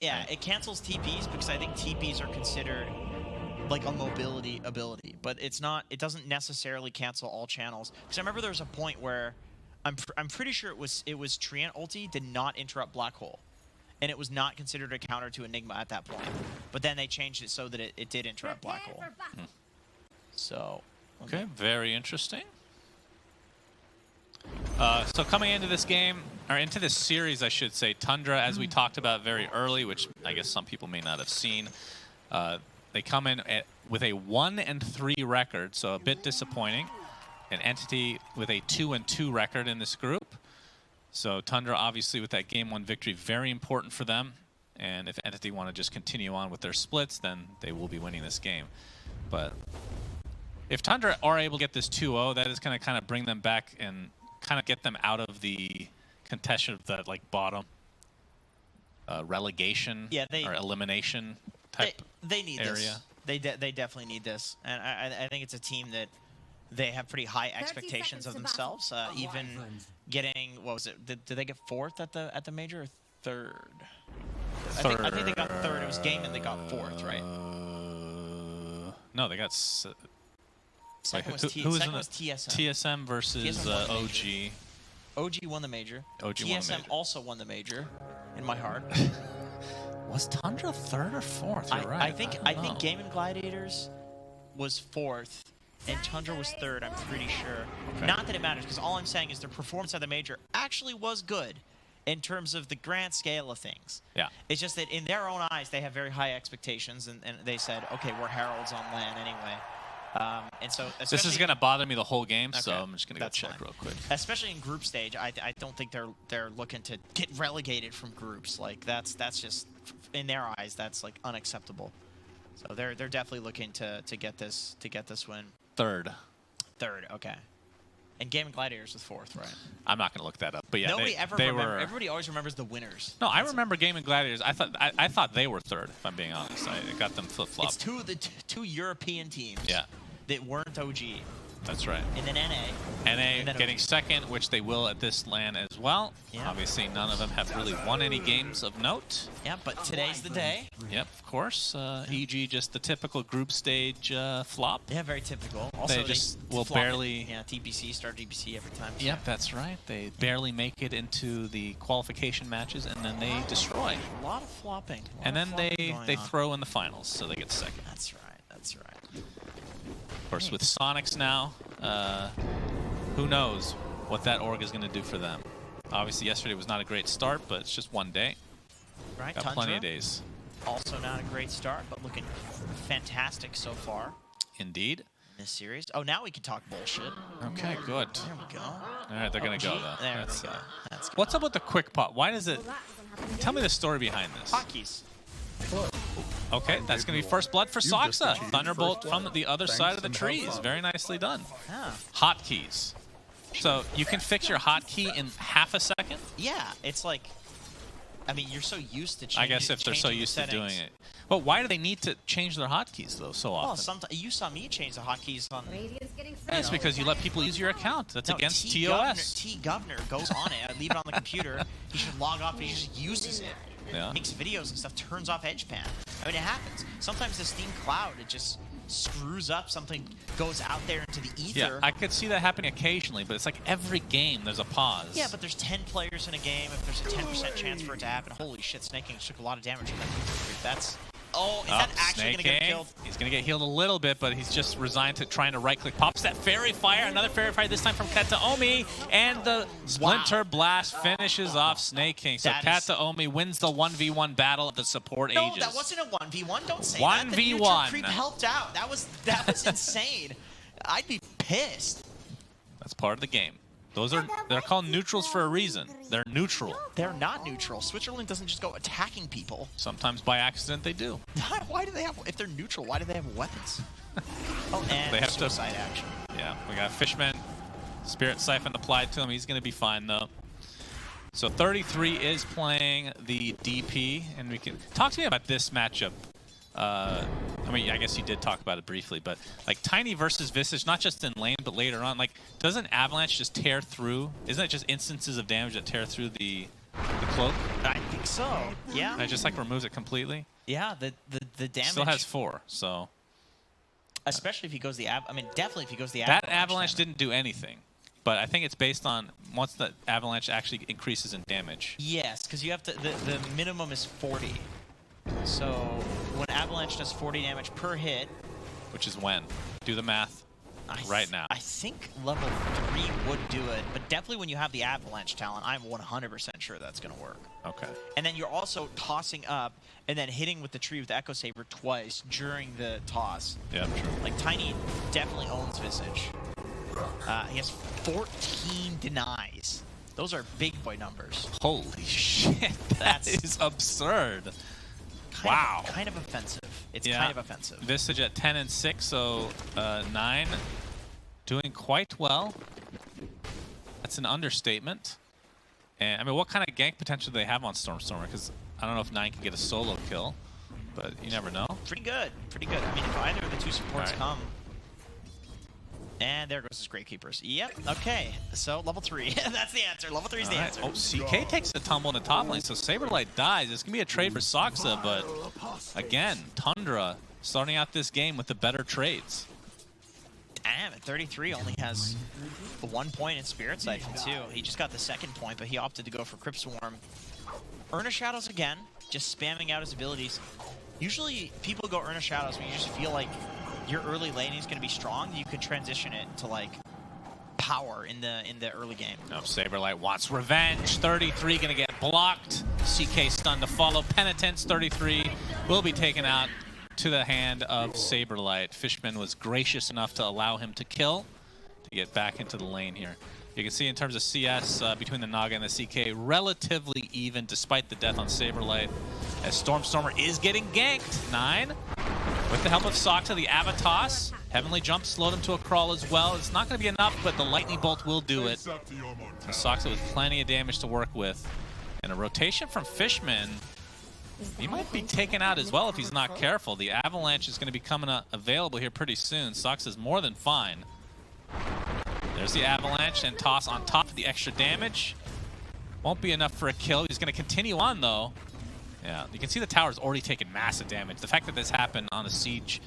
Yeah, it cancels TPs because I think TPs are considered like a mobility ability, but it's not. It doesn't necessarily cancel all channels. Because I remember there was a point where I'm pretty sure it was Treant ulti did not interrupt Black Hole, and it was not considered a counter to Enigma at that point. But then they changed it so that it did interrupt Black Hole. So. Okay, very interesting. So coming into this game, or into this series, I should say, Tundra, as we talked about very early, which I guess some people may not have seen, they come in with a 1-3 record, so a bit disappointing. An Entity with a 2-2 record in this group. So Tundra, obviously, with that Game 1 victory, very important for them. And if Entity want to just continue on with their splits, then they will be winning this game. But if Tundra are able to get this 2-0, that is going to kind of bring them back and kind of get them out of the contention of the bottom relegation or elimination type they need area. This. They definitely need this, and I think it's a team that they have pretty high expectations of themselves. Even getting, what was it? Did they get 4th at the major or 3rd? I think they got 3rd. It was Gaming that got 4th, right? No, they got. Second was TSM. TSM versus OG. OG won the major. TSM also won the major, in my heart. Was Tundra 3rd or 4th? You're right. I think Gaming Gladiators was 4th, and Tundra was 3rd. I'm pretty sure. Okay. Not that it matters, because all I'm saying is their performance at the major actually was good, in terms of the grand scale of things. Yeah. It's just that in their own eyes, they have very high expectations, and they said, okay, we're heralds on LAN anyway. And so this is going to bother me the whole game, so I'm just going to go check real quick. Especially in group stage, I don't think they're looking to get relegated from groups. Like that's just, in their eyes, that's like unacceptable. So they're definitely looking to get this win. 3rd, okay. And Gaming Gladiators was 4th, right? I'm not going to look that up, but yeah, everybody always remembers the winners. No, I remember Gaming Gladiators. I thought they were 3rd, if I'm being honest. I got them flip-flopped. It's two European teams. Yeah. That weren't OG. That's right. And then NA. NA getting 2nd, which they will at this LAN as well. Yeah. Obviously, none of them have really won any games of note. Yeah, but today's the day. Yep, of course. EG, just the typical group stage flop. Yeah, very typical. Also, they just will barely... Yeah, TPC, start TPC every time. So. Yep, that's right. They barely make it into the qualification matches, and then they destroy. A lot of flopping. And then they throw in the finals, so they get 2nd. That's right. Of course, with Sonics now, who knows what that org is going to do for them. Obviously, yesterday was not a great start, but it's just one day. Right, got plenty of days. Also not a great start, but looking fantastic so far. Indeed. In this series. Oh, now we can talk bullshit. Okay, good. There we go. All right, they're going to go, though. There we go. That's good. What's up with the quick pot? Why does it... Tell me the story behind this. Hotkeys. Okay, that's going to be first blood for Soxa. Thunderbolt from the other side of the trees. Very nicely done. Yeah. Hotkeys. So you can fix your hotkey in half a second? Yeah, it's like... I mean, you're so used to changing. I guess if they're so used to doing it. But why do they need to change their hotkeys, though, so often? Well, sometimes you saw me change the hotkeys on... That's because you let people use your account. That's against TOS. T-Governor goes on it. I leave it on the computer. He should log off and he just uses it. Yeah. Makes videos and stuff, turns off EdgePan. I mean, it happens. Sometimes the Steam Cloud, it just screws up. Something goes out there into the ether. Yeah, I could see that happening occasionally, but it's like every game there's a pause. Yeah, but there's 10 players in a game. If there's a 10% chance for it to happen, holy shit, Snake King took a lot of damage from that movement. That's... Oh, is that actually going to get killed? He's going to get healed a little bit, but he's just resigned to trying to right-click. Pops that Fairy Fire, another Fairy Fire, this time from Kataomi, and the Splinter Blast finishes off Snake King. So Kataomi wins the 1v1 battle of the support ages. No, that wasn't a 1v1. Don't say 1v1. that. The neutral creep helped out. That was insane. I'd be pissed. That's part of the game. They're called neutrals for a reason. They're neutral. They're not neutral. Switzerland doesn't just go attacking people. Sometimes by accident they do. Why do they have? If they're neutral, why do they have weapons? Oh, and they have suicide action. Yeah, we got Fishman. Spirit Siphon applied to him. He's going to be fine though. So 33 is playing the DP, and we can talk to me about this matchup. I mean, I guess you did talk about it briefly, but like Tiny versus Visage, not just in lane, but later on, like, doesn't Avalanche just tear through? Isn't it just instances of damage that tear through the cloak? I think think so. Yeah. And it just like removes it completely. Yeah, the damage. Still has 4, so. Especially if he goes the definitely if he goes the That avalanche didn't do anything, but I think it's based on once the avalanche actually increases in damage. Yes, because you have to. The minimum is 40. So when avalanche does 40 damage per hit, which is when? Do the math. Right now. I think level 3 would do it, but definitely when you have the avalanche talent, I'm 100% sure that's going to work. Okay. And then you're also tossing up and then hitting with the tree with the Echo Saber twice during the toss. Yeah, true. Like Tiny definitely owns Visage. He has 14 denies. Those are big boy numbers. Holy shit, that is absurd. Kind of offensive. It's kind of offensive. Visage at 10 and 6, so 9 doing quite well. That's an understatement. And I mean, what kind of gank potential do they have on Stormstormer? Because I don't know if 9 can get a solo kill, but you never know. Pretty good. Pretty good. I mean, if either of the 2 supports come. And there goes his Grave Keepers. Yep. Okay. So level 3. That's the answer. Level 3 is the answer. Oh, CK takes a tumble in the top lane, so Saberlight dies. It's gonna be a trade for Soxa, but again, Tundra starting out this game with the better trades. Damn, at 33 only has 1 point in Spirit Siphon too. He just got the 2nd point, but he opted to go for Crypt Swarm. Earnest Shadows again, just spamming out his abilities. Usually people go Earnest Shadows when you just feel like your early laning is going to be strong. You could transition it to like power in the early game. No, Saberlight wants revenge. 33 going to get blocked. CK stunned to follow. Penitence 33 will be taken out to the hand of Saberlight. Fishman was gracious enough to allow him to kill to get back into the lane here. You can see in terms of CS between the Naga and the CK, relatively even despite the death on Saberlight, as Stormstormer is getting ganked. 9 with the help of Soxa, the Avatos. Heavenly Jump slowed him to a crawl as well. It's not going to be enough, but the Lightning Bolt will do it. And Soxa with plenty of damage to work with. And a rotation from Fishman. He might be taken out as well if he's not careful. The Avalanche is going to be coming available here pretty soon. Soxa is more than fine. There's the Avalanche and toss on top of the extra damage. Won't be enough for a kill. He's going to continue on though. Yeah, you can see the tower's already taken massive damage. The fact that this happened on the siege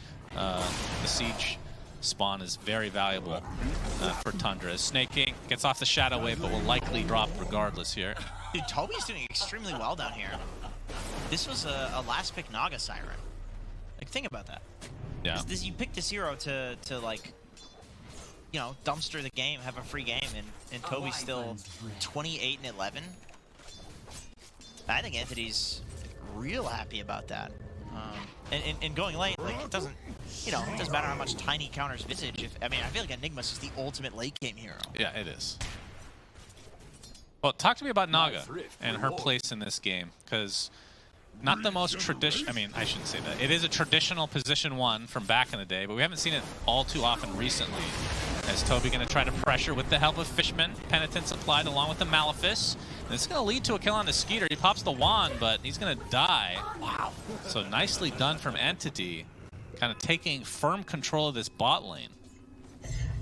spawn is very valuable for Tundra. Snake King gets off the Shadow Wave, but will likely drop regardless here. Dude, Toby's doing extremely well down here. This was a last pick Naga Siren. Like, think about that. Yeah. You picked this hero to like, you know, dumpster the game, have a free game, and Toby's still 28 and 11. I think Anthony's real happy about that. And going late, like, it doesn't, you know, it doesn't matter how much Tiny counters Visage. I mean, I feel like Enigma's is the ultimate late game hero. Yeah, it is. Well, talk to me about Naga and her place in this game, because not the most traditional, I mean, I shouldn't say that. It is a traditional position 1 from back in the day, but we haven't seen it all too often recently. As Toby going to try to pressure with the help of Fishman. Penitence applied along with the Malefice. And this is going to lead to a kill on the Skeeter. He pops the wand, but he's going to die. Wow. So nicely done from Entity. Kind of taking firm control of this bot lane.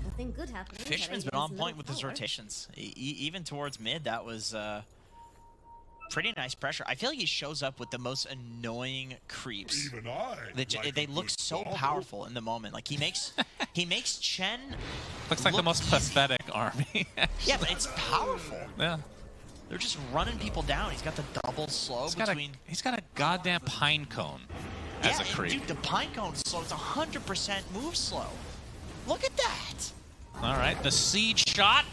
Nothing good happening. Fishman's been on point with his rotations. Even towards mid, that was pretty nice pressure. I feel like he shows up with the most annoying creeps. Even They look so powerful in the moment. Like he makes Chen looks like the most pathetic army. Yeah, but it's powerful. Yeah. They're just running people down. He's got the double slow between. He's got a goddamn pine cone as a creep. Dude, the pine cone slow. It's 100% move slow. Look at that. All right, the siege shot.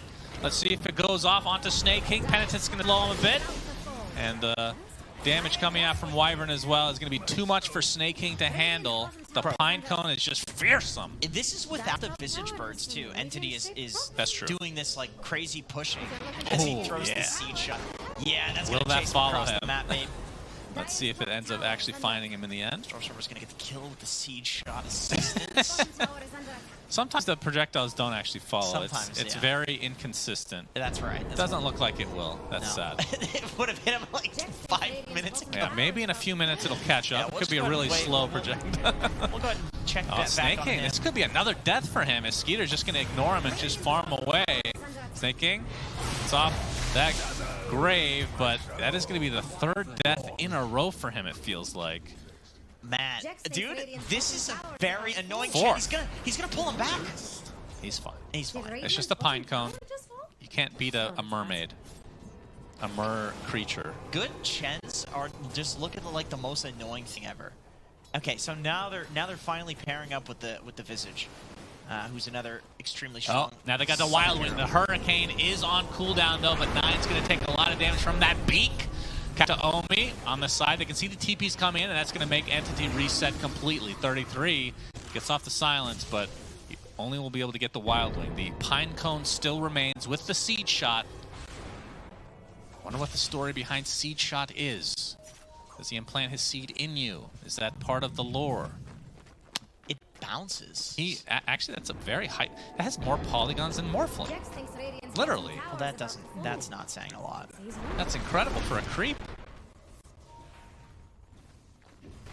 Let's see if it goes off onto Snake King. Penitence is going to blow him a bit. And damage coming out from Wyvern as well is going to be too much for Snake King to handle. The pine cone is just fearsome. This is without the Visage Birds too. Entity is that's true. Doing this like crazy pushing as he throws the siege shot. Yeah, that's Will gonna that chase follow him across him? the map, babe. Let's see if it ends up actually finding him in the end. Stormstormer's gonna get the kill with the siege shot assistance. Sometimes the projectiles don't actually follow. Sometimes, it's yeah. very inconsistent. That's right. It doesn't look like it will. That's sad. It would have hit him like 5 minutes ago. Yeah, maybe in a few minutes it'll catch up. Yeah, It we'll could be a just really go ahead and slow wait. projectile. We'll go ahead and check Oh, that Snake back King. on him. This could be another death for him. His Skeeter's just going to ignore him and just farm away. Snake King, it's off that Grave, but that is going to be the 3rd death in a row for him, it feels like. Man, dude, this is a very annoying 4th. Chen. He's gonna pull him back. He's fine. He's fine. It's just a pine cone. You can't beat a mermaid. A mer creature. Good Chens are just look at the most annoying thing ever. Okay, so now they're finally pairing up with the Visage, who's another extremely strong. Oh, now they got the Wild Wing. The Hurricane is on cooldown though, but Nine's gonna take a lot of damage from that beak. To Omi on the side. They can see the TPs come in, and that's going to make Entity reset completely. 33 gets off the silence, but he only will be able to get the Wild Wing. The Pine Cone still remains with the Seed Shot. Wonder what the story behind Seed Shot is. Does he implant his seed in you? Is that part of the lore? It bounces. Actually, that's a very high... That has more polygons than Morphling. Literally. Well, that's not saying a lot. That's incredible for a creep.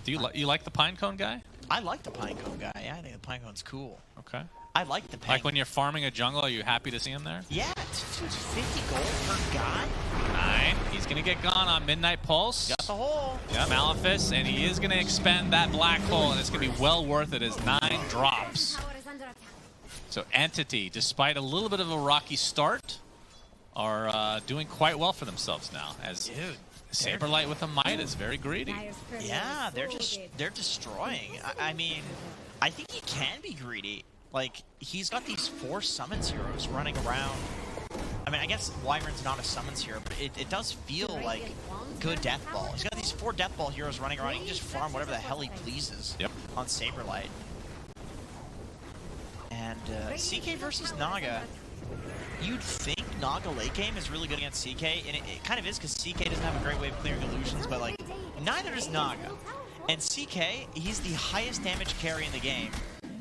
Do you like the Pine Cone guy? I like the Pine Cone guy. Yeah, I think the Pine Cone's cool. Okay. I like the Pine. Like when you're farming a jungle, are you happy to see him there? Yeah, it's 50 gold per guy. 9. He's gonna get gone on Midnight Pulse. Got the hole. Yeah, Malefice, and he is gonna expend that black hole, and it's gonna be well worth it as 9 drops. So Entity, despite a little bit of a rocky start, are doing quite well for themselves now. As Saberlight with a Might is very greedy. Yeah, they're destroying. I mean, I think he can be greedy. Like, he's got these 4 summons heroes running around. I mean, I guess Wyvern's not a summons hero, but it does feel like good Death Ball. He's got these 4 Death Ball heroes running around. He can just farm whatever the hell he pleases on Saberlight. And CK versus Naga. You'd think Naga late game is really good against CK, and it kind of is because CK doesn't have a great way of clearing illusions, but like, neither does Naga. And CK, he's the highest damage carry in the game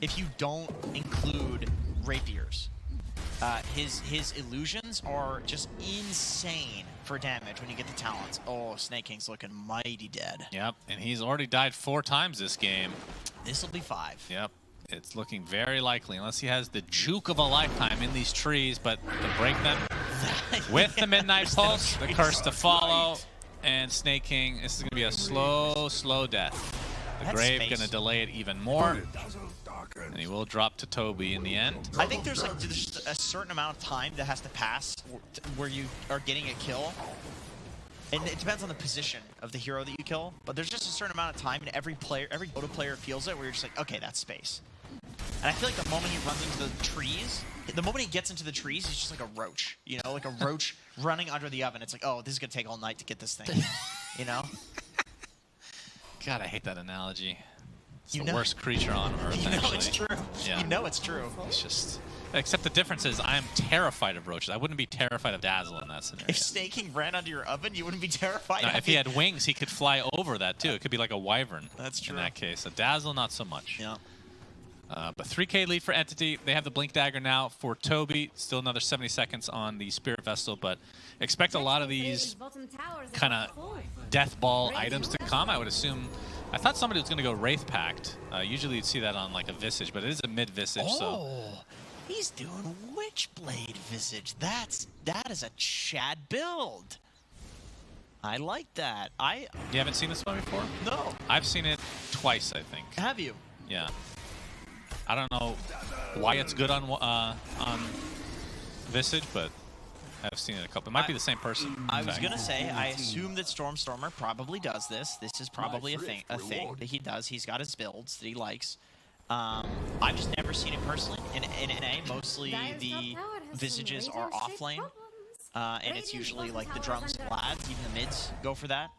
if you don't include rapiers. His illusions are just insane for damage when you get the talents. Oh, Snake King's looking mighty dead. Yep, and he's already died 4 times this game. This'll be 5. Yep. It's looking very likely, unless he has the juke of a lifetime in these trees, but to break them with the Midnight Pulse, the Curse to follow, and Snake King, this is going to be a slow death. The Grave going to delay it even more, and he will drop to Toby in the end. I think there's just a certain amount of time that has to pass where you are getting a kill. And it depends on the position of the hero that you kill, but there's just a certain amount of time, and every Dota player feels it, where you're just like, okay, that's space. And I feel like the moment he runs into the trees, the moment he gets into the trees, he's just like a roach, you know, like a roach running under the oven. It's like, oh, this is gonna take all night to get this thing, you know? God, I hate that analogy. It's the worst creature on Earth, You know actually. it's true. Yeah. You know it's true. It's just... Except the difference is I am terrified of roaches. I wouldn't be terrified of Dazzle in that scenario. If Snake King ran under your oven, you wouldn't be terrified No, of if he had wings, he could fly over that too. It could be like a wyvern. That's true. In that case. A Dazzle, not so much. Yeah. But 3K lead for Entity. They have the Blink Dagger now for Toby. Still another 70 seconds on the Spirit Vessel, but expect a lot of these kind of Death Ball items to come. I would assume. I thought somebody was going to go Wraith Pact. Usually you'd see that on like a Visage, but it is a mid Visage, so. He's doing Witchblade Visage. That is a Chad build. I like that. You haven't seen this one before? No. I've seen it twice, I think. Have you? Yeah. I don't know why it's good on Visage, but I've seen it a couple. It might be the same person. I was gonna say, I assume that Stormstormer probably does this. This is probably a thing that he does. He's got his builds that he likes. I've just never seen it personally. In NA, mostly the Visages are off lane, and it's usually like the drums, Vlads, even the mids go for that.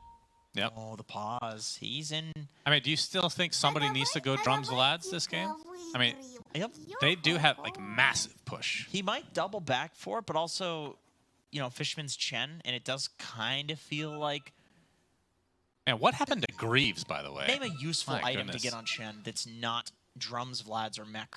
Yep. Oh, the pause. He's in. I mean, do you still think somebody needs to go drums, Vlads this game? I mean, Yep. they do have like massive push. He might double back for it, but also, you know, Fishman's Chen, and it does kind of feel like. And what happened to Greaves, by the way? Name a useful My item goodness. to get on Chen that's not drums, Vlads, or mech.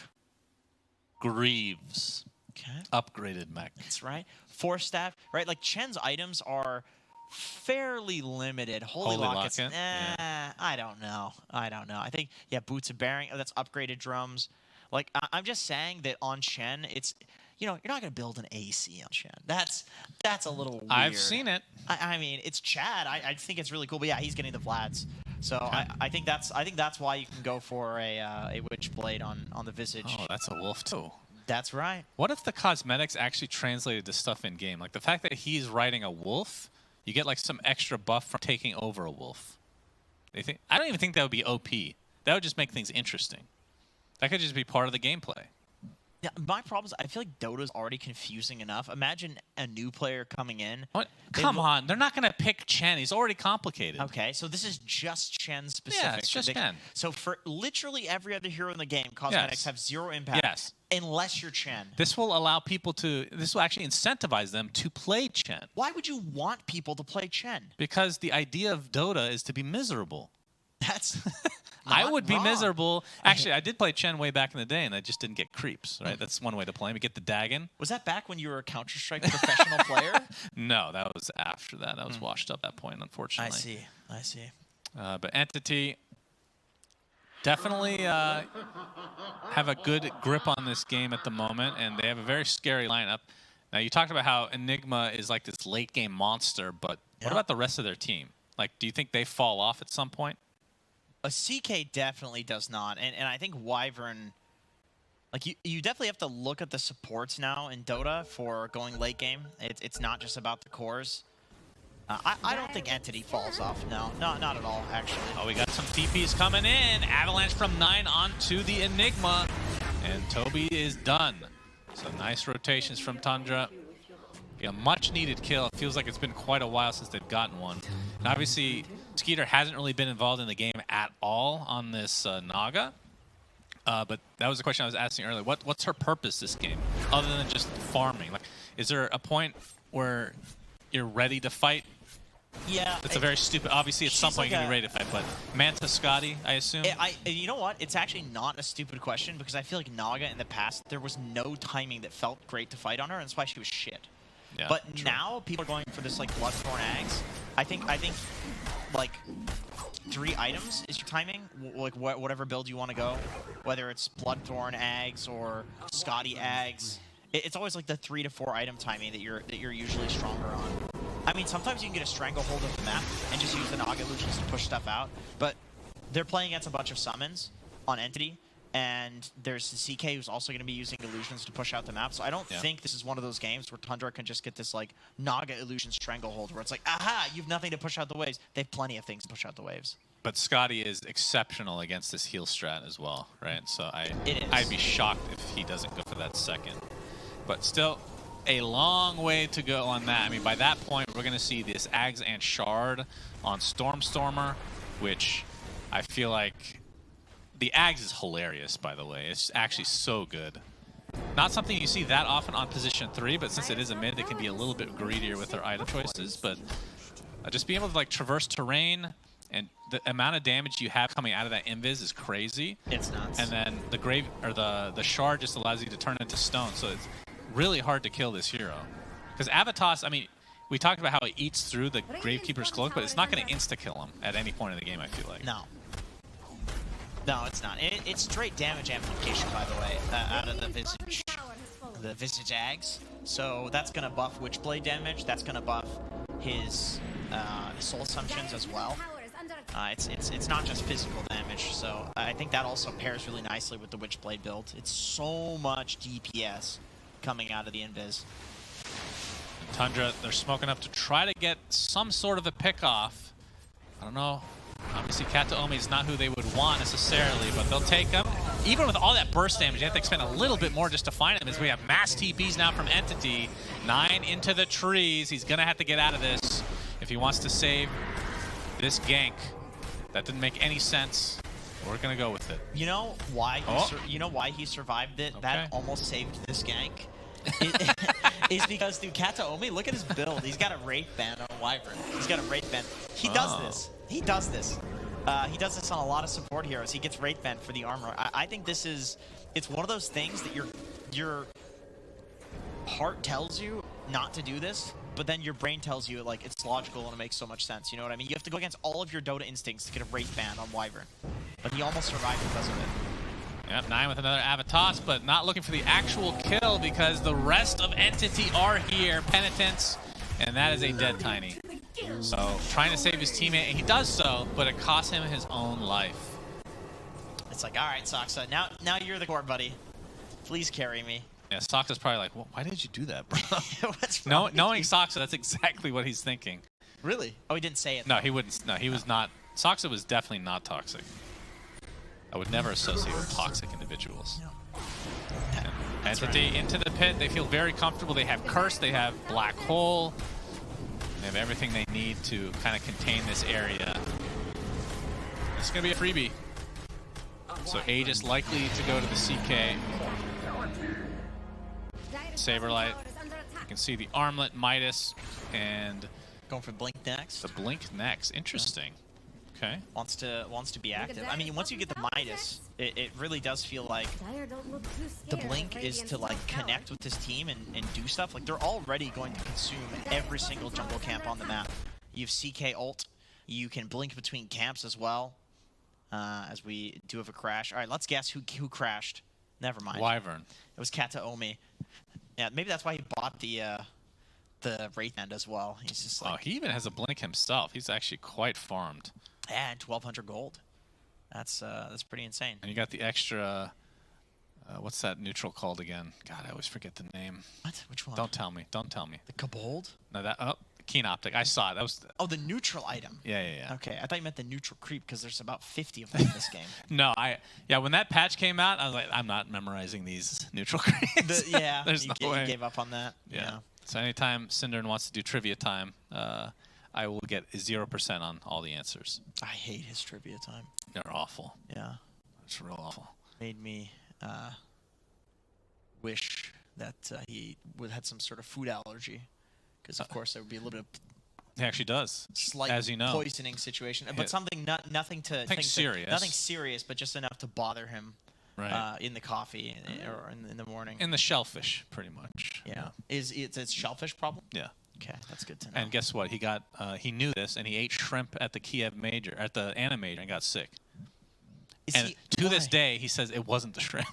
Greaves. Okay. Upgraded mech. That's right. Force staff, right? Like Chen's items are fairly limited. Holy Lockets, Locket? Yeah. I don't know. I think, yeah, Boots of Bearing, that's upgraded drums. Like, I'm just saying that on Chen, it's, you're not going to build an AC on Chen. That's a little weird. I've seen it. I mean, it's Chad. I think it's really cool. But yeah, he's getting the Vlads. So I think that's why you can go for a Witchblade on the Visage. Oh, that's a wolf too. That's right. What if the cosmetics actually translated to stuff in game? Like the fact that he's riding a wolf, you get like some extra buff from taking over a wolf. I don't even think that would be OP. That would just make things interesting. That could just be part of the gameplay. Yeah, my problem is I feel like Dota's already confusing enough. Imagine a new player coming in. What? Come on, they're not going to pick Chen. He's already complicated. Okay, so this is just Chen specific. Yeah, it's just Chen. So for literally every other hero in the game, cosmetics have zero impact. Yes. Unless you're Chen. This will allow people to. This will actually incentivize them to play Chen. Why would you want people to play Chen? Because the idea of Dota is to be miserable. That's. I would be wrong. miserable. Actually, I did play Chen way back in the day, and I just didn't get creeps, right? That's one way to play him. You get the Dagon. Was that back when you were a Counter-Strike professional player? No, that was after that. I was washed up at that point, unfortunately. I see. But Entity definitely have a good grip on this game at the moment, and they have a very scary lineup. Now, you talked about how Enigma is like this late-game monster, but what about the rest of their team? Like, do you think they fall off at some point? A CK definitely does not, and I think Wyvern, like you definitely have to look at the supports now in Dota for going late game. It's not just about the cores. I don't think Entity falls off. No, not at all, actually. Oh, we got some TPs coming in. Avalanche from 9 onto the Enigma, and Toby is done. So nice rotations from Tundra. Yeah, much needed kill. It feels like it's been quite a while since they've gotten one. And obviously, Skeeter hasn't really been involved in the game at all on this Naga. But that was the question I was asking earlier. What's her purpose this game, other than just farming? Like, is there a point where you're ready to fight? Yeah. It's a very stupid. Obviously, at some point like you can be ready to fight. But Manta Scotty, I assume. You know what? It's actually not a stupid question because I feel like Naga in the past there was no timing that felt great to fight on her, and that's why she was shit. Yeah, but true. Now people are going for this like Bloodthorn Ags. I think like 3 items is your timing. Like whatever build you want to go, whether it's Bloodthorn Ags or Scotty Ags. It's always like the 3 to 4 item timing that you're usually stronger on. I mean, sometimes you can get a stranglehold of the map and just use the Naga illusions to push stuff out. But they're playing against a bunch of summons on Entity. And there's the CK who's also going to be using illusions to push out the map. So I don't think this is one of those games where Tundra can just get this like Naga illusion stranglehold where it's like, aha, you've nothing to push out the waves. They have plenty of things to push out the waves. But Scotty is exceptional against this heal strat as well, right? So It is. I'd be shocked if he doesn't go for that second. But still, a long way to go on that. I mean, by that point, we're going to see this Ags and Shard on Stormer, which I feel like... The Ags is hilarious, by the way. It's actually so good. Not something you see that often on position 3, but since it is a mid, they can be a little bit greedier with their item choices. But just being able to like traverse terrain and the amount of damage you have coming out of that invis is crazy. It's nuts. And then the shard just allows you to turn into stone, so it's really hard to kill this hero. Because Avatos, I mean, we talked about how it eats through the Gravekeeper's cloak, but it's not going to insta-kill him at any point in the game, I feel like. No, it's not. It's straight damage amplification, by the way, out of the Visage Ags. So that's going to buff Witchblade damage. That's going to buff his Soul Assumptions as well. It's not just physical damage. So I think that also pairs really nicely with the Witchblade build. It's so much DPS coming out of the invis. Tundra, they're smoking up to try to get some sort of a pick off. I don't know. Obviously, Kataomi is not who they would want necessarily, but they'll take him. Even with all that burst damage, you have to expend a little bit more just to find him, as we have mass TPs now from Entity. 9 into the trees. He's going to have to get out of this if he wants to save this gank. That didn't make any sense. We're going to go with it. You know why he survived it? Okay. That almost saved this gank. Is because, dude, Kataomi, look at his build. He's got a Wraith Band on Wyvern. He's got a Wraith Band. He does this. He does this. He does this on a lot of support heroes. He gets Wraith Band for the armor. I think it's one of those things that your heart tells you not to do this, but then your brain tells you like it's logical and it makes so much sense. You know what I mean? You have to go against all of your Dota instincts to get a Wraith Band on Wyvern. But he almost survived because of it. Yep, 9 with another Avatos, but not looking for the actual kill because the rest of Entity are here. Penitence, and that is a dead Tiny. So trying to save his teammate, and he does so, but it costs him his own life. It's like, all right, Soxa, now you're the core, buddy. Please carry me. Yeah, Soxa's probably like, well, why did you do that, bro? What's wrong with Knowing you? Soxa, that's exactly what he's thinking. Really? Oh, he didn't say it. No, he wouldn't. No, he was not. Soxa was definitely not toxic. I would never associate with toxic individuals. No. And Entity into the pit. They feel very comfortable. They have Curse. They have Black Hole. They have everything they need to kind of contain this area. It's going to be a freebie. So Aegis likely to go to the CK. Saberlight. You can see the Armlet, Midas, and Going for Blink next. the Blink next. Interesting. Okay. Wants to be active. I mean, once you get the Midas, it really does feel like the Blink is to like connect with this team and do stuff. Like they're already going to consume every single jungle camp on the map. You have CK ult. You can blink between camps as well. As we do have a crash. All right, let's guess who crashed. Never mind. Wyvern. It was Kataomi. Yeah, maybe that's why he bought the Wraith Band as well. He's just like, Oh, he even has a Blink himself. He's actually quite farmed. and 1,200 gold. That's pretty insane. And you got the extra. What's that neutral called again? God, I always forget the name. What? Which one? Don't tell me. Don't tell me. The Kabold? No, that. Oh, Keen Optic. I saw it. That was. Oh, the neutral item. Yeah. Okay, I thought you meant the neutral creep because there's about 50 of them in this game. No, when that patch came out, I was like, I'm not memorizing these neutral creeps. Yeah, There's no way. You gave up on that. Yeah. So anytime Cinderin wants to do trivia time, I will get 0% on all the answers. I hate his trivia time. They're awful. Yeah, It's real awful. made me wish that he had some sort of food allergy, because of course there would be a little bit of He actually does. slight As you know. poisoning situation, but something nothing to Nothing serious. nothing serious, but just enough to bother him Right. in the coffee or in the morning. In the shellfish, pretty much. Yeah, it's a shellfish problem. Yeah. Okay, that's good to know. And guess what? He knew this, and he ate shrimp at the Kiev Major, at the Anna Major, and got sick. Is And he- to this why? day, he says it wasn't the shrimp.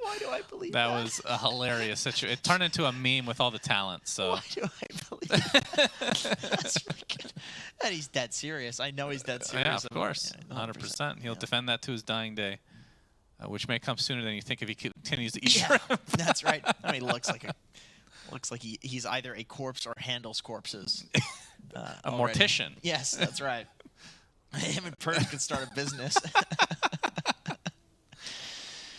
Why do I believe That was a hilarious situation. It turned into a meme with all the talent. So Why do I believe that? That's freaking... And he's dead serious. I know he's dead serious. yeah, of course, Yeah, 100%. He'll yeah. defend that to his dying day, which may come sooner than you think if he continues to eat Yeah, shrimp. that's right. I mean, looks like he's either a corpse or handles corpses. A already. mortician. Yes, that's right. Him and Purge could start a business.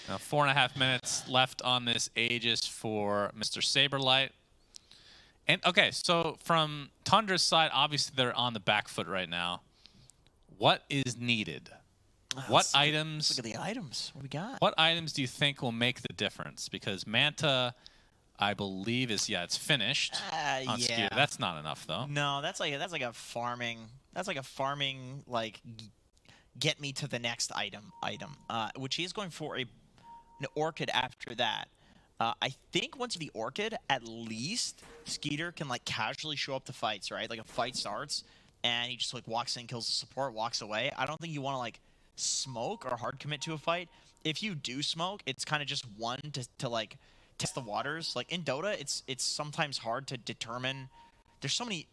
Now, 4.5 minutes left on this Aegis for Mr. Saberlight. And okay, so from Tundra's side, obviously they're on the back foot right now. What is needed? What items? Look at the items. What we got? What items do you think will make the difference? Because Manta, I believe, it's finished on yeah. Skier. That's not enough though. No, that's like a farming. That's like a farming get me to the next item. Which he is going for an Orchid after that. I think once the Orchid, at least Skeeter can like casually show up to fights, right? Like a fight starts and he just like walks in, kills the support, walks away. I don't think you want to like smoke or hard commit to a fight. If you do smoke, it's kind of just one to like test the waters. Like in Dota, it's sometimes hard to determine. There's so many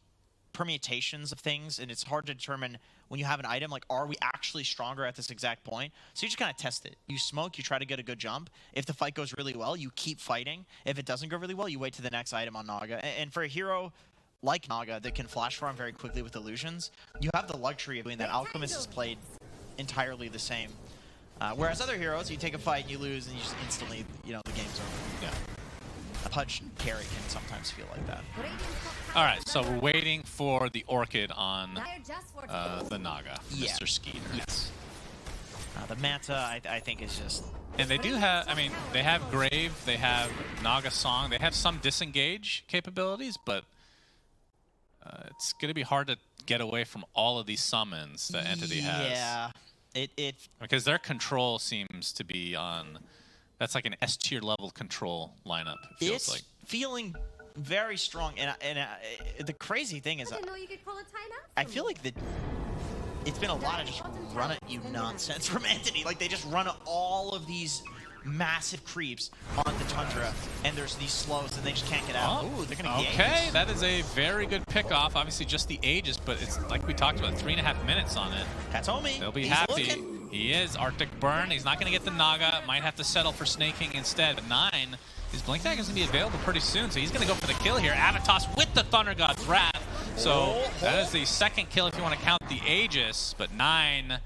permutations of things, and it's hard to determine when you have an item, like, are we actually stronger at this exact point? So you just kind of test it. You smoke, you try to get a good jump. If the fight goes really well, you keep fighting. If it doesn't go really well, you wait to the next item on Naga. And for a hero like Naga that can flash farm very quickly with illusions, you have the luxury of doing that. Alchemist is played entirely the same. Whereas other heroes, you take a fight and you lose, and you just instantly, the game's over. Yeah. A Pudge carry can sometimes feel like that. All right, so we're waiting for the Orchid on the Naga, Yeah. Mr. Skeeter. Yes. The Manta, I think, is just... And they do have, they have Grave, they have Naga Song, they have some disengage capabilities, but it's going to be hard to get away from all of these summons that Entity has. Yeah. Because their control seems to be on... That's like an S tier level control lineup. It feels It's like feeling very strong, and the crazy thing is, I didn't know you could call a timeout. I feel like it's been a lot of just run at you nonsense from Entity. Like, they just run all of these massive creeps on the Tundra, and there's these slows, and they just can't get out. Oh, Ooh, they're gonna get okay, that is a very good pickoff. Obviously, just the Aegis, but it's like we talked about, 3.5 minutes on it. That's homie. They'll be He's happy. looking. He is. Arctic Burn. He's not going to get the Naga. Might have to settle for snaking instead. But 9, his Blink Dagger is going to be available pretty soon, so he's going to go for the kill here. Avatos with the Thunder God's Wrath. So that is the second kill if you want to count the Aegis. But 9,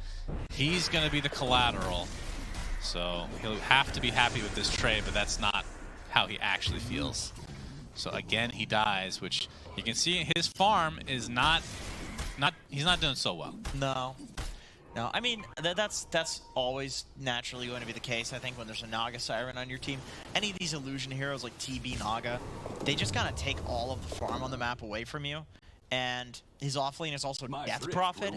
he's going to be the collateral. So he'll have to be happy with this trade, but that's not how he actually feels. So again, he dies, which you can see his farm is he's not doing so well. No. No, I mean, that's always naturally going to be the case, I think, when there's a Naga Siren on your team. Any of these illusion heroes like TB Naga, they just kind of take all of the farm on the map away from you. And his offlane is also Death Prophet.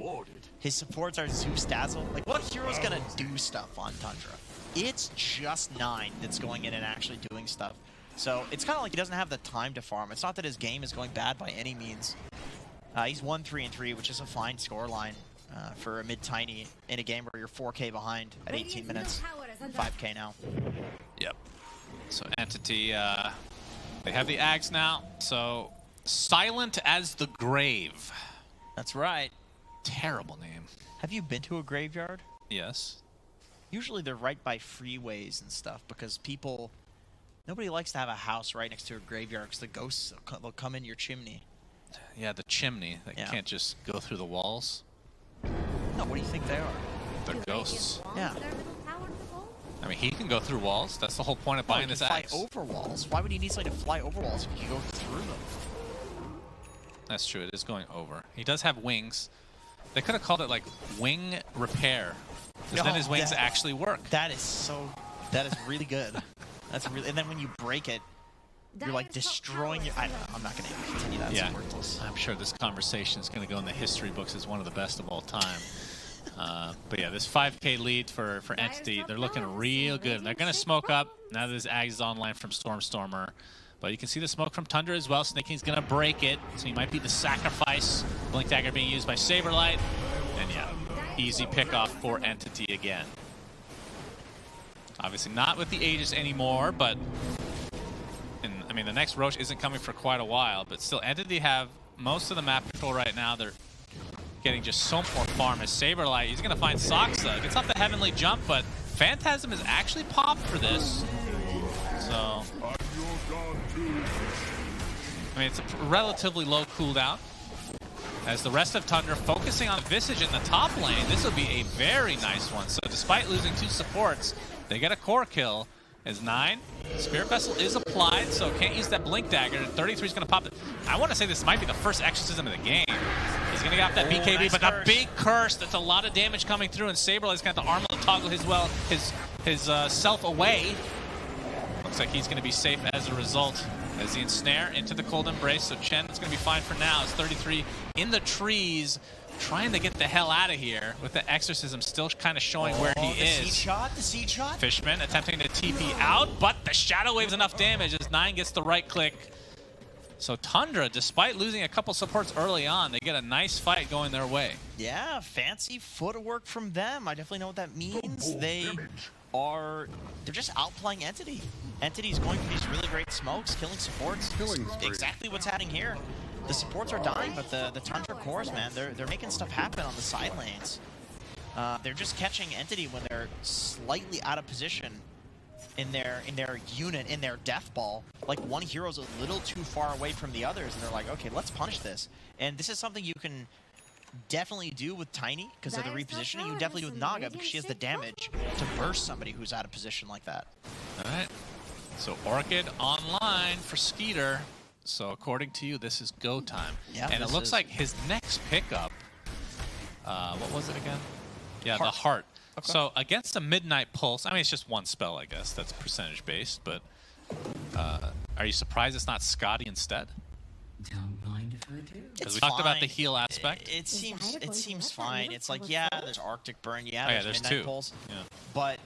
His supports are Zeus Dazzle. Like, what hero's going to do stuff on Tundra? It's just 9 that's going in and actually doing stuff. So it's kind of like he doesn't have the time to farm. It's not that his game is going bad by any means. He's 1-3-3, which is a fine scoreline for a mid-tiny in a game where you're 4K behind at 18 minutes. 5K now. Yep. So Entity, they have the Ags now. So Silent as the Grave. That's right. Terrible name. Have you been to a graveyard? Yes. Usually they're right by freeways and stuff because nobody likes to have a house right next to a graveyard because the ghosts will come in your chimney. Yeah, the chimney. They can't just go through the walls. No, what do you think they are? They're ghosts. Yeah. I mean, he can go through walls. That's the whole point of buying this fly axe. over walls. Why would he need something to fly over walls if you can go through them? That's true. It is going over. He does have wings. They could have called it like wing repair. Because then his wings actually work. That is really good. That's really, and then when you break it, you're like destroying your. I don't know. I'm not going to continue that. Yeah, it's worthless. I'm sure this conversation is going to go in the history books as one of the best of all time. But yeah, this 5K lead for Entity, they're looking real good. And they're going to smoke up now that this Ag is online from Stormstormer. But you can see the smoke from Tundra as well. Snaking's going to break it, so he might be the sacrifice. Blink Dagger being used by Saberlight. And yeah, easy pickoff for Entity again. Obviously not with the Aegis anymore, but I mean, the next Roche isn't coming for quite a while, but still, Entity have most of the map control right now. They're getting just so more farm as Saberlight. He's going to find Soxa. Gets off the Heavenly Jump, but Phantasm is actually popped for this. So, I mean, it's a relatively low cooldown. As the rest of Tundra focusing on Visage in the top lane, this will be a very nice one. So despite losing 2 supports, they get a core kill. As 9, Spirit Vessel is applied, so can't use that Blink Dagger. 33 is going to pop it. I want to say this might be the first exorcism of the game. He's going to get off that BKB, nice but the big curse, that's a lot of damage coming through, and Saberlight's got the armor to toggle his self away. Looks like he's going to be safe as a result. As the ensnare into the cold embrace, so Chen is going to be fine for now. It's 33 in the trees, trying to get the hell out of here with the exorcism still kind of showing where he is. The seed shot. Fishman attempting to TP out, but the Shadow Wave's enough damage as 9 gets the right click. So Tundra, despite losing a couple supports early on, they get a nice fight going their way. Yeah, fancy footwork from them. I definitely know what that means. They're just outplaying Entity. Entity's going for these really great smokes, killing supports. Exactly what's happening here. The supports are dying, but the Tundra cores, man, they're making stuff happen on the side lanes. They're just catching Entity when they're slightly out of position in their unit, in their death ball. Like, one hero's a little too far away from the others, and they're like, okay, let's punish this. And this is something you can definitely do with Tiny because of the repositioning. You definitely do with Naga because she has the damage to burst somebody who's out of position like that. All right. So Orchid online for Skeeter. So according to you, this is go time. Yeah, and it looks like his next pickup, what was it again? Yeah, the Heart. Okay. So against a Midnight Pulse, I mean, it's just one spell, I guess. That's percentage based, but are you surprised it's not Scotty instead? Don't mind if I do. Because we talked about the heal aspect. It seems fine. It's like, yeah, there's Arctic Burn, yeah, there's Midnight Midnight Pulse, but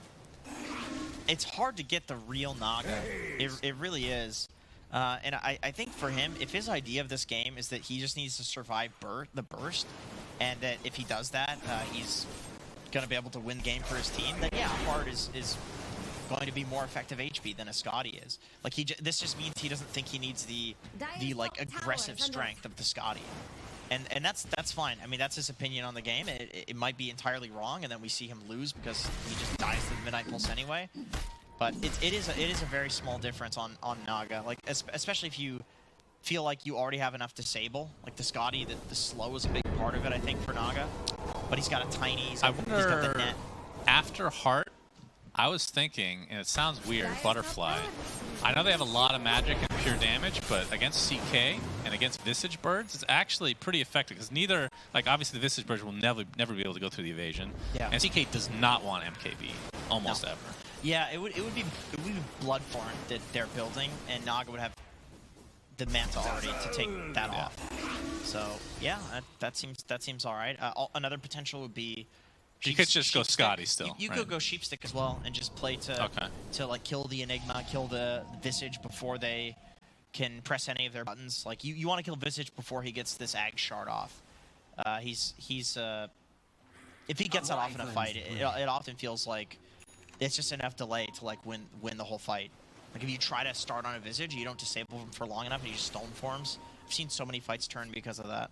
it's hard to get the real Naga. It really is. And I think for him, if his idea of this game is that he just needs to survive the burst, and that if he does that, he's going to be able to win the game for his team, then yeah, Hard is going to be more effective HP than a Scotty is. Like this just means he doesn't think he needs the like aggressive strength of the Scotty. And that's fine. I mean, that's his opinion on the game. It might be entirely wrong, and then we see him lose because he just dies to the Midnight Pulse anyway. But it is a very small difference on Naga. Like especially if you feel like you already have enough Disable. Like the Scotty, the slow is a big part of it, I think, for Naga. But he's got a tiny. He's got the net. After Heart, I was thinking, and it sounds weird, Butterfly. I know they have a lot of magic and pure damage, but against CK and against Visage Birds, it's actually pretty effective because neither, like obviously the Visage Birds will never be able to go through the evasion, and CK does not want MKB almost ever. Yeah, it would be Bloodthorn that they're building, and Naga would have the Manta already to take that off. So yeah, that seems all right. Another potential would be. You could just go Scotty still. You could go Sheepstick as well and just play to like kill the Enigma, kill the Visage before they can press any of their buttons. Like you want to kill Visage before he gets this Ag Shard off. If he gets that off in a fight, it often feels like it's just enough delay to like win the whole fight. Like if you try to start on a Visage, you don't disable him for long enough and he just stone forms. I've seen so many fights turn because of that.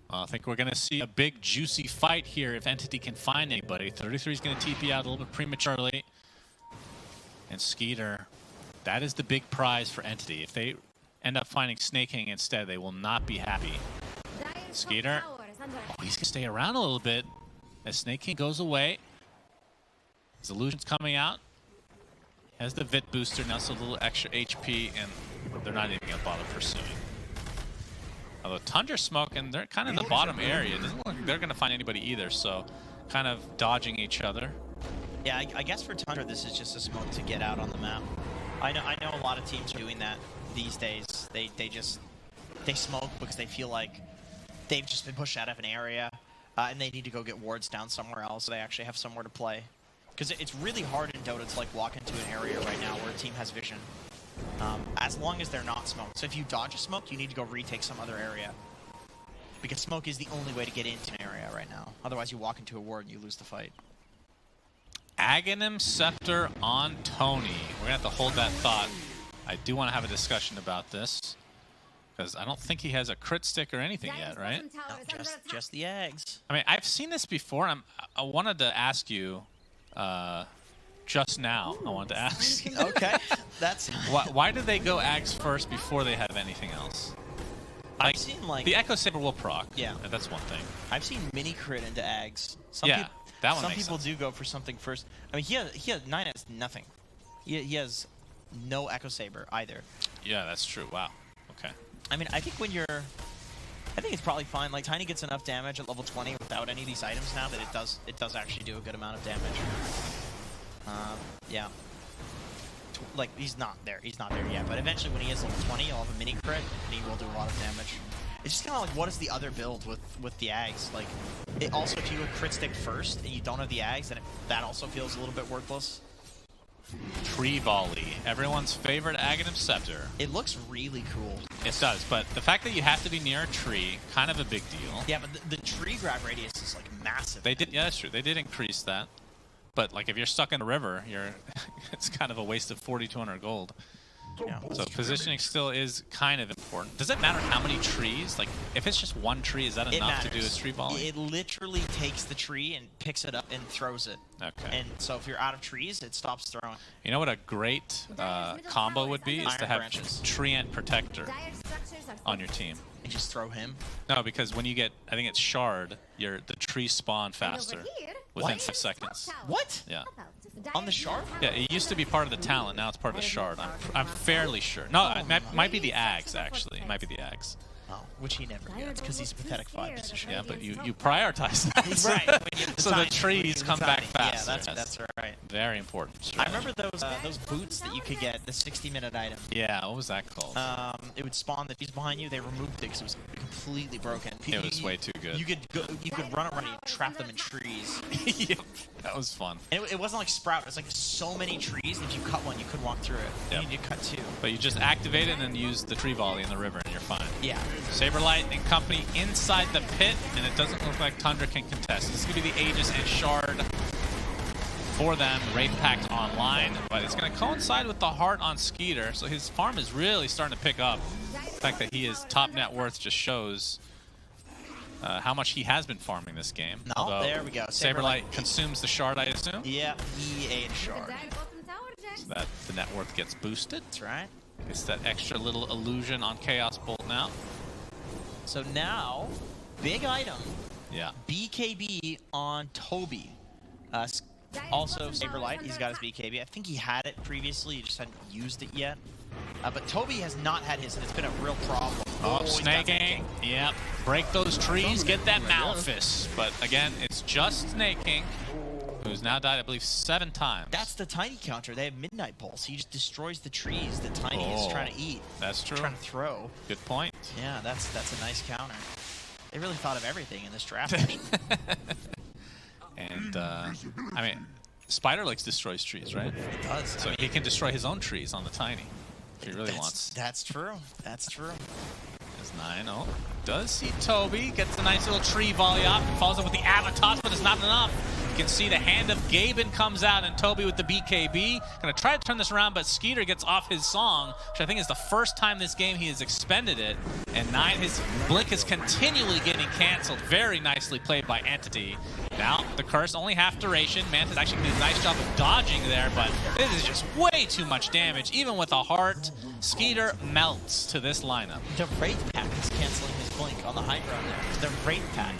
I think we're going to see a big, juicy fight here if Entity can find anybody. 33 is going to TP out a little bit prematurely. And Skeeter, that is the big prize for Entity. If they end up finding Snake King instead, they will not be happy. Skeeter, he's going to stay around a little bit as Snake King goes away. His illusion's coming out. Has the Vit booster, now so a little extra HP, and they're not even going to bother pursuing. Although Tundra smoke, and they're kind of in the bottom area. It doesn't look like they're going to find anybody either, so kind of dodging each other. Yeah, I guess for Tundra, this is just a smoke to get out on the map. I know a lot of teams are doing that these days. They smoke because they feel like they've just been pushed out of an area, and they need to go get wards down somewhere else so they actually have somewhere to play. Because it's really hard in Dota to like walk into an area right now where a team has vision. As long as they're not smoked. So if you dodge a smoke, you need to go retake some other area. Because smoke is the only way to get into an area right now. Otherwise you walk into a ward and you lose the fight. Aghanim Scepter on Tony. We're going to have to hold that thought. I do want to have a discussion about this. Because I don't think he has a crit stick or anything yet, right? No, just the eggs. I mean, I've seen this before. I wanted to ask you... just now, I wanted to ask. Okay, that's... Why do they go Ags first before they have anything else? I've seen, like... The Echo Saber will proc. Yeah. That's one thing. I've seen mini crit into Ags. Some people do go for something first. I mean, he has 9 has nothing. He has no Echo Saber either. Yeah, that's true. Wow. Okay. I mean, I think when you're... I think it's probably fine. Like, Tiny gets enough damage at level 20 without any of these items now that it does actually do a good amount of damage. Yeah. Like, he's not there yet, but eventually when he is level 20, he'll have a mini crit, and he will do a lot of damage. It's just kind of like, what is the other build with the Ags? Like, it also, if you go crit stick first, and you don't have the Ags, then that also feels a little bit worthless. Tree Volley, everyone's favorite Aghanim Scepter. It looks really cool. It does, but the fact that you have to be near a tree, kind of a big deal. Yeah, but the tree grab radius is, like, massive. Yeah, that's true. They did increase that. But like if you're stuck in a river, it's kind of a waste of 4,200 gold. Yeah. So positioning still is kind of important. Does it matter how many trees? Like if it's just one tree, is that enough to do a tree volley? It literally takes the tree and picks it up and throws it. Okay. And so if you're out of trees, it stops throwing. You know what a great combo would be? Is to have Tree Ant Protector on your team. And just throw him? No, because when you get, I think it's Shard, the trees spawn faster. Within 5 seconds. What? Yeah. On the Shard? Yeah, it used to be part of the talent, now it's part of the Shard. I'm fairly sure. No, it might be the Ags, actually. It might be the Ags. Oh, which he never gets, because he's a pathetic 5 position. Yeah, but you prioritize that. Right. So the trees come back fast. Yeah, that's right. Very important. I remember those boots that you could get, the 60-minute item. Yeah, what was that called? It would spawn the trees behind you. They removed it because it was completely broken. It was way too good. You could run around and trap them in trees. Yep, that was fun. And it wasn't like Sprout. It was like so many trees that if you cut one, you couldn't walk through it. Yep. You need to cut 2. But you just activate it and then use the tree volley in the river and you're fine. Yeah. Saber Saberlight and company inside the pit, and it doesn't look like Tundra can contest. This is going to be the Aegis and Shard for them. Wraith Pact online, but it's going to coincide with the Heart on Skeeter, so his farm is really starting to pick up. The fact that he is top net worth just shows how much he has been farming this game. No, Although there we go. Saberlight consumes the Shard, I assume. Yeah, he ate a Shard. So that the net worth gets boosted. That's right. It's that extra little illusion on Chaos Bolt now. So now, big item. Yeah. BKB on Toby. Also, Saberlight, he's got his BKB. I think he had it previously, he just hadn't used it yet. But Toby has not had his, and it's been a real problem. Oh, snaking. Yep. Break those trees, get that Malefice. But again, it's just snaking, who's now died, I believe, 7 times. That's the Tiny counter. They have Midnight Pulse. He just destroys the trees that Tiny is trying to eat. That's true. Trying to throw. Good point. Yeah, that's a nice counter. They really thought of everything in this draft. And, I mean, Spider Legs destroys trees, right? It does. So he can destroy his own trees on the Tiny if he really wants. That's true. That's true. There's 9. Oh, does see Toby. Gets a nice little tree volley off. Follows up with the Avatos, but it's not enough. You can see the hand of Gaben comes out, and Toby with the BKB. Gonna try to turn this around, but Skeeter gets off his song, which I think is the first time this game he has expended it. And 9, his blink is continually getting canceled. Very nicely played by Entity. Now, the curse only half duration. Mantis actually did a nice job of dodging there, but this is just way too much damage. Even with a heart, Skeeter melts to this lineup. The Wraith Pact is canceling his blink on the high ground there. The Wraith Pact.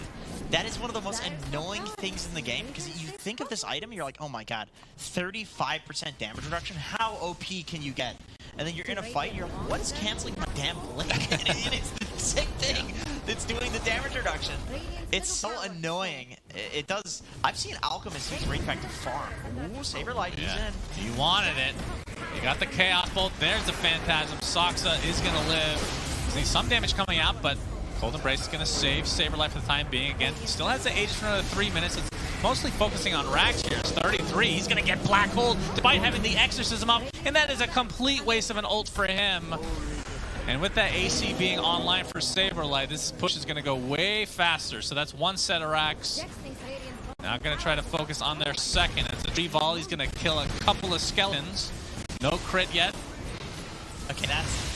That is one of the most annoying things in the game, because you think of this item, you're like, oh my god, 35% damage reduction? How OP can you get? And then you're in a fight, you're like, what is canceling my damn blink? And it's the sick thing that's doing the damage reduction. It's so annoying. It does. I've seen Alchemist use Wraith Pact to farm. Ooh, Saberlight, he's in. You wanted it. You got the Chaos Bolt. There's the Phantasm. Soxa is going to live. See some damage coming out, but Cold Embrace is going to save Saberlight for the time being. Again, still has the Aegis for another 3 minutes. It's mostly focusing on Rax here. It's 33. He's going to get Black Hole despite having the Exorcism up, and that is a complete waste of an ult for him. And with that AC being online for Saberlight, this push is going to go way faster. So that's 1 set of Rax. Now going to try to focus on their second. It's a tree volley. He's going to kill a couple of skeletons. No crit yet. Okay, that's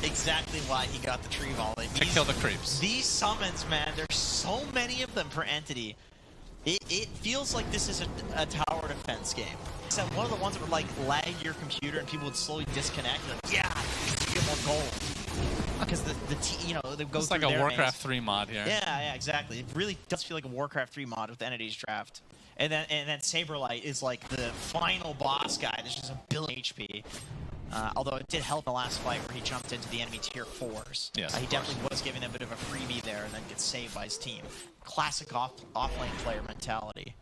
exactly why he got the tree volley. To kill the creeps. These summons, man, there's so many of them for Entity. It feels like this is a tower defense game. It's one of the ones that would like lag your computer and people would slowly disconnect. Like, yeah, you get more gold. Because you know, they go it's through like a their Warcraft names. 3 mod here. Yeah, exactly. It really does feel like a Warcraft 3 mod with Entity's draft. And then Saberlight is like the final boss guy. There's just a billion HP. Although it did help in the last fight where he jumped into the enemy tier 4s. Yes, he definitely was giving them a bit of a freebie there and then gets saved by his team. Classic off-lane player mentality.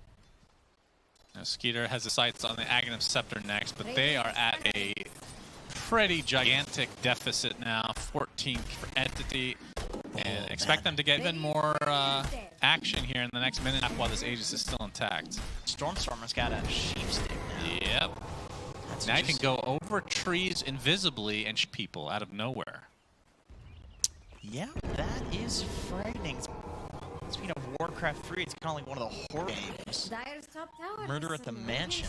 Now, Skeeter has the sights on the Aghanim Scepter next, but they are at a pretty gigantic deficit now. 14 for Entity. And expect them to get even more action here in the next minute while this Aegis is still intact. Stormstormer's got a sheepstick now. Yep. Now you can go over trees invisibly and shoot people out of nowhere. Yeah, that is frightening. Speaking of Warcraft 3, it's kind of like one of the horror games. Murder at the Mansion.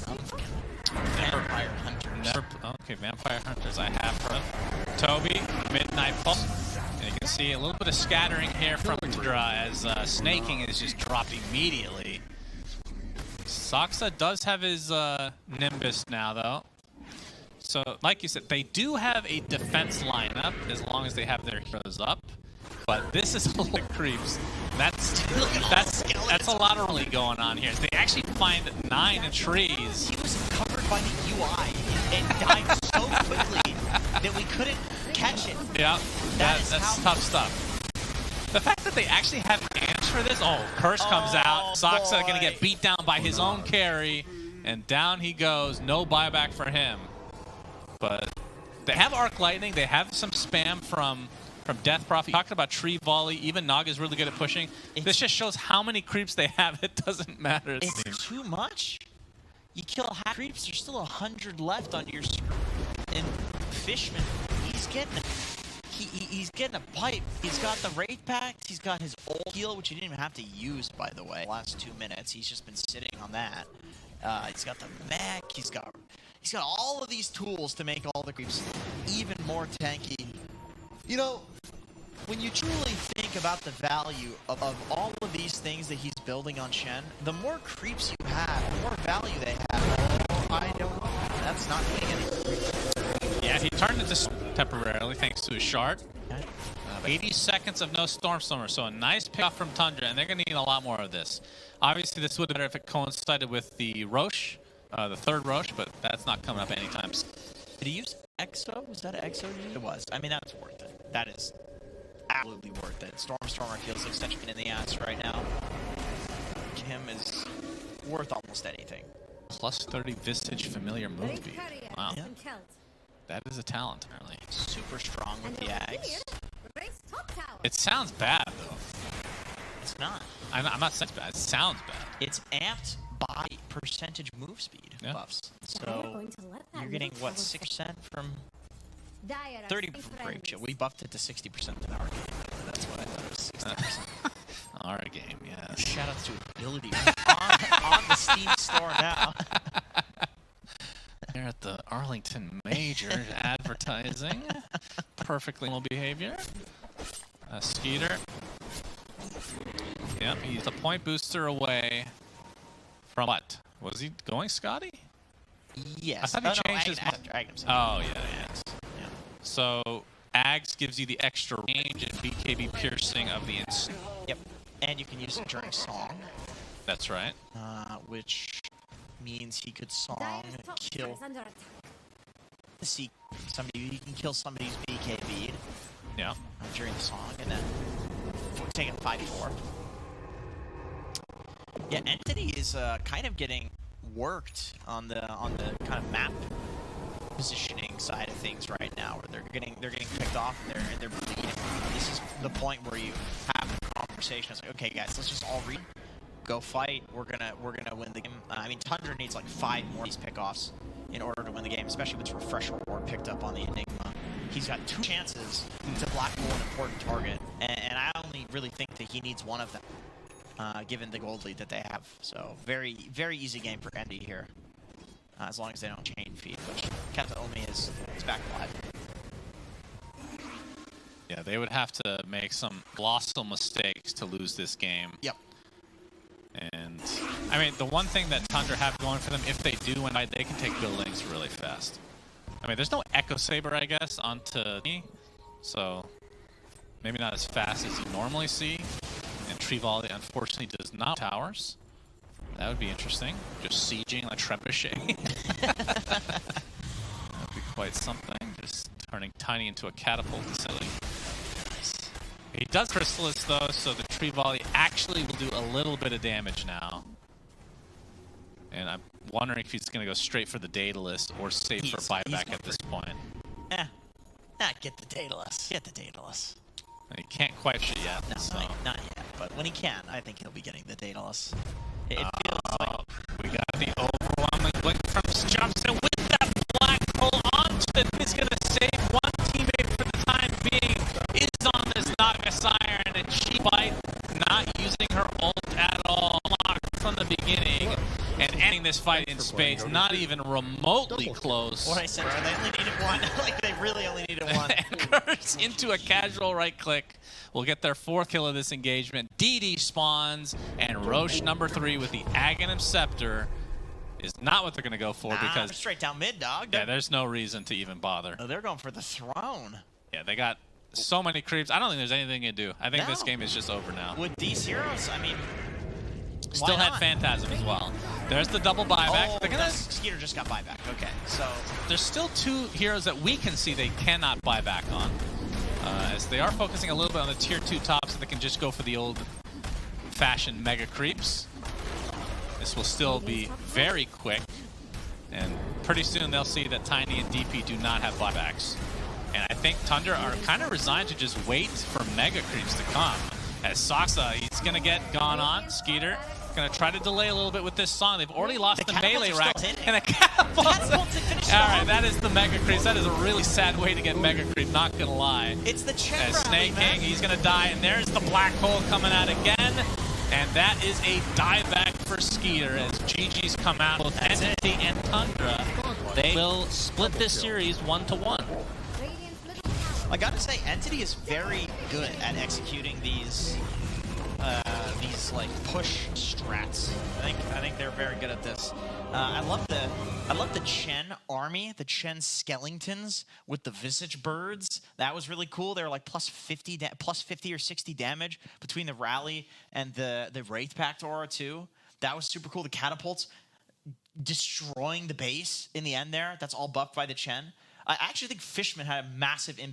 Vampire Hunters. Okay, Vampire Hunters I have heard of. Toby, Midnight Pulse. And you can see a little bit of scattering here from Tundra as snaking is just dropped immediately. Soxa does have his Nimbus now, though. So, like you said, they do have a defense lineup as long as they have their heroes up. But this is a lot of creeps. That's a lot of really going on here. They actually find 9 trees. He was covered by the UI and died so quickly that we couldn't catch it. Yeah, that's tough stuff. The fact that they actually have amps for this, Curse comes out. Soxa gonna get beat down by his own carry, and down he goes. No buyback for him. But they have Arc Lightning. They have some spam from Death Prophet. Talking about Tree Volley, even Naga's really good at pushing. This just shows how many creeps they have. It doesn't matter. It's too much. You kill half creeps, there's still 100 left on your screen. And Fishman, he's getting it. he's getting a pipe. He's got the Wraith Packs. He's got his old heal, which he didn't even have to use, by the way. Last 2 minutes, he's just been sitting on that. He's got the mech. He's got all of these tools to make all the creeps even more tanky. You know, when you truly think about the value of all of these things that he's building on Shen, the more creeps you have, the more value they have. I don't. That's not doing anything. Yeah, he turned into temporarily thanks to his shard. 80 seconds of no Stormstormer, so a nice pick from Tundra, and they're going to need a lot more of this. Obviously, this would have been better if it coincided with the Roche, the third Roche, but that's not coming up anytime soon. Did he use Exo? Was that an Exo? It was. I mean, that's worth it. That is absolutely worth it. Stormstormer feels like such a pain in the ass right now. Him is worth almost anything. Plus 30 Vistage familiar move speed. Wow. Yeah. That is a talent, apparently. Super strong with the Ags. It sounds bad, though. It's not. I'm not saying it's bad. It sounds bad. It's amped by percentage move speed buffs. So you're getting, what, 6% from 30% from Grape Shield. We buffed it to 60% in our game. That's what I thought it was, 60%. Our game, yeah. Shoutouts to ability on the Steam store now. They're at the Arlington Major advertising. Perfectly normal behavior. Skeeter. Yep, he's a point booster away from what? Was he going Scotty? Yes. I thought he changed his mind. Oh, yeah. So, Ags gives you the extra range and BKB piercing of the instant. Yep. And you can use it during song. That's right. Which means he could song kill somebody. He can kill somebody's BKB. Yeah. During the song, and then take it 5-4. Yeah, Entity is kind of getting worked on the kind of map positioning side of things right now, where they're getting picked off and they're bleeding. This is the point where you have a conversation. It's like, okay, guys, let's just all go fight. We're gonna win the game. I mean, Tundra needs like 5 more of these pickoffs in order to win the game, especially with Refresh Reward picked up on the Enigma. He's got 2 chances to black hole an important target, and I only really think that he needs 1 of them, given the gold lead that they have. So very, very easy game for Endy here, as long as they don't chain feed, which Captain Omi is back alive. Yeah, they would have to make some colossal mistakes to lose this game. Yep. And, I mean, the one thing that Tundra have going for them, if they do win, they can take buildings really fast. I mean, there's no Echo Saber, I guess, onto me, so maybe not as fast as you normally see. And Tree Volley, unfortunately, does not have towers. That would be interesting. Just sieging like Trebuchet. That would be quite something. Just turning Tiny into a catapult facility. He does Chrysalis, though, so the Tree Volley actually will do a little bit of damage now. And I'm wondering if he's going to go straight for the Daedalus or save for buyback at this point. Get the Daedalus. Get the Daedalus. He can't quite shit yet. No, so. not yet. But when he can, I think he'll be getting the Daedalus. It feels like... We got the overwhelming blink from Johnson with that black hole onto it. He's going to save 1 teammate for the time being. Is on this Naga Siren, and she bite, not using her ult at all. Locked from the beginning. And ending this fight in space, not even remotely close. What I said, they only needed 1. Like, they really only needed 1. And Kurtz into a casual right click will get their 4th kill of this engagement. DD spawns, and Roche number 3 with the Aghanim Scepter is not what they're going to go for because... straight down mid, dog. Yeah, there's no reason to even bother. Oh, they're going for the throne. Yeah, they got so many creeps. I don't think there's anything to do. I think this game is just over now. With these heroes, I mean... Still had Phantasm as well. There's the double buyback. Oh, Skeeter just got buyback. Okay, so... There's still 2 heroes that we can see they cannot buy back on. As they are focusing a little bit on the tier 2 top so they can just go for the old-fashioned mega creeps. This will still be very quick. And pretty soon they'll see that Tiny and DP do not have buybacks. And I think Tundra are kind of resigned to just wait for mega creeps to come. As Saksa, he's going to get gone on. Skeeter Gonna try to delay a little bit with this song. They've already lost the catapults melee are still rack. hitting. And the catapults. Catapults have finished it All off. right, that is the Mega Creeps. That is a really sad way to get Mega Creep, not gonna lie. It's the Chen As rally, Snake man. King, he's gonna die, and there's the black hole coming out again. And that is a dieback for Skeeter as GG's come out. Both Entity and Tundra, they will split this series 1-1. Radiant's middle tower. I gotta say, Entity is very good at executing these like push strats. I think they're very good at this. I love the Chen army, the Chen skeletons with the visage birds. That was really cool. They're like plus 50 or 60 damage between the rally and the Wraith Pact aura too. That was super cool. The catapults destroying the base in the end there. That's all buffed by the Chen. I actually think Fishman had a massive impact